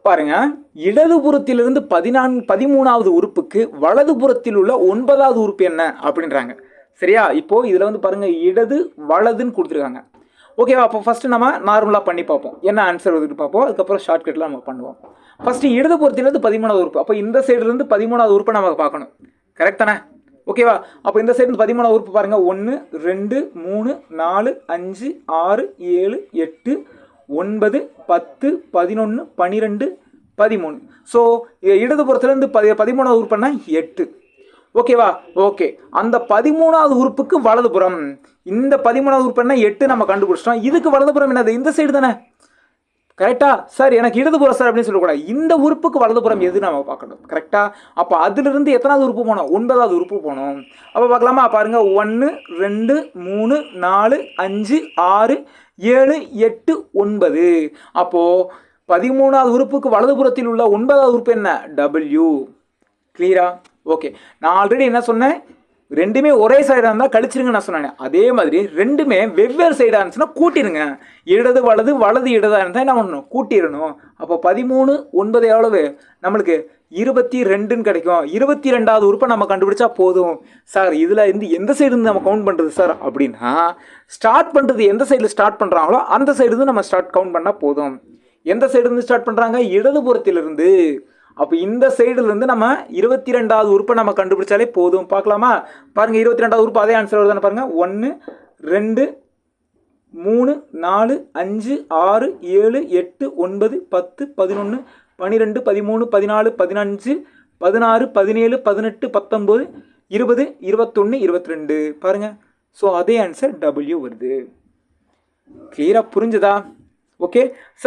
பாருங்க, இடதுபுறத்திலிருந்து 13வது உறுப்புக்கு வலதுபுறத்தில் உள்ள 9வது உறுப்பு என்ன அப்படின்றாங்க. சரியா? இப்போ இதுல வந்து பாருங்க, இடது வலதுன்னு கொடுத்துருக்காங்க. ஓகேவா? அப்போ ஃபர்ஸ்ட் நம்ம நார்மலாக பண்ணி பார்ப்போம். என்ன ஆன்சர் வந்துட்டு பார்ப்போம். அதுக்கப்புறம் ஷார்ட்கட்டில் நம்ம பண்ணுவோம். ஃபர்ஸ்ட் இடதுபுறத்திலிருந்து 13வது உறுப்பு. அப்போ இந்த சைடுலேருந்து 13வது உறுப்பை நம்ம பார்க்கணும். கரெக்ட் தானே? ஓகேவா? அப்போ இந்த சைடு 13வது உறுப்பு பாருங்க, 1 2 3 4 5 6 7 8 9 10 11 12 13. ஸோ இடதுபுறத்துலேருந்து 13வது உறுப்புன்னா 8. ஓகேவா? ஓகே. அந்த 13வது உறுப்புக்கு வலதுபுறம், இந்த 13வது உறுப்புன்னா 8 நம்ம கண்டுபிடிச்சிட்டோம். இதுக்கு வலதுபுறம் என்னது? இந்த சைடு தானே? கரெக்டா? சார் எனக்கு இடதுபுறம் சார் அப்படின்னு சொல்லக்கூடாது. இந்த உறுப்புக்கு வலதுபுறம் எது நம்ம பார்க்கணும். கரெக்டா? அப்போ அதிலிருந்து எத்தனாவது உறுப்பு போனோம்? 9வது உறுப்பு போனோம். அப்போ பார்க்கலாமா? பாருங்க, 1 2 3 4 5 6 7 8 9. அப்போ 13வது உறுப்புக்கு வலதுபுறத்தில் உள்ள 9வது உறுப்பு என்ன? W. கிளியரா? ஓகே. நான் ஆல்ரெடி என்ன சொன்னேன்? ரெண்டுமே ஒரே சைடாக இருந்தால் கழிச்சிருங்க நான் சொன்னேன். அதே மாதிரி ரெண்டுமே வெவ்வேறு சைடாக இருந்துச்சுன்னா கூட்டிடுங்க. இடது வலது வலது இடதாக இருந்தால் என்ன பண்ணணும்? கூட்டிடணும். அப்போ 13 9 எவ்வளவு? நம்மளுக்கு 22ன்னு கிடைக்கும். 22வது உறுப்பை நம்ம கண்டுபிடிச்சா போதும். சார் இதில் இருந்து எந்த சைடு இருந்து நம்ம கவுண்ட் பண்ணுறது சார் அப்படின்னா, ஸ்டார்ட் பண்ணுறது எந்த சைடில் ஸ்டார்ட் பண்ணுறாங்களோ அந்த சைடு இருந்து நம்ம கவுண்ட் பண்ணால் போதும். எந்த சைடு இருந்து ஸ்டார்ட் பண்ணுறாங்க? இடதுபுறத்திலிருந்து. அப்போ இந்த சைடுல இருந்து நம்ம 22வது உறுப்பை நம்ம கண்டுபிடிச்சாலே போதும். பார்க்கலாமா? பாருங்க, 22வது உறுப்பு அதே ஆன்சர் வருதானே பாருங்க. 1 2 3 4 5 6 7 8 9 10 11 12 13 14 15 16 17 18 19 20 21 22. பாருங்க. ஸோ அதே ஆன்சர் W வருது. கிளியரா புரிஞ்சுதா? ஓகே.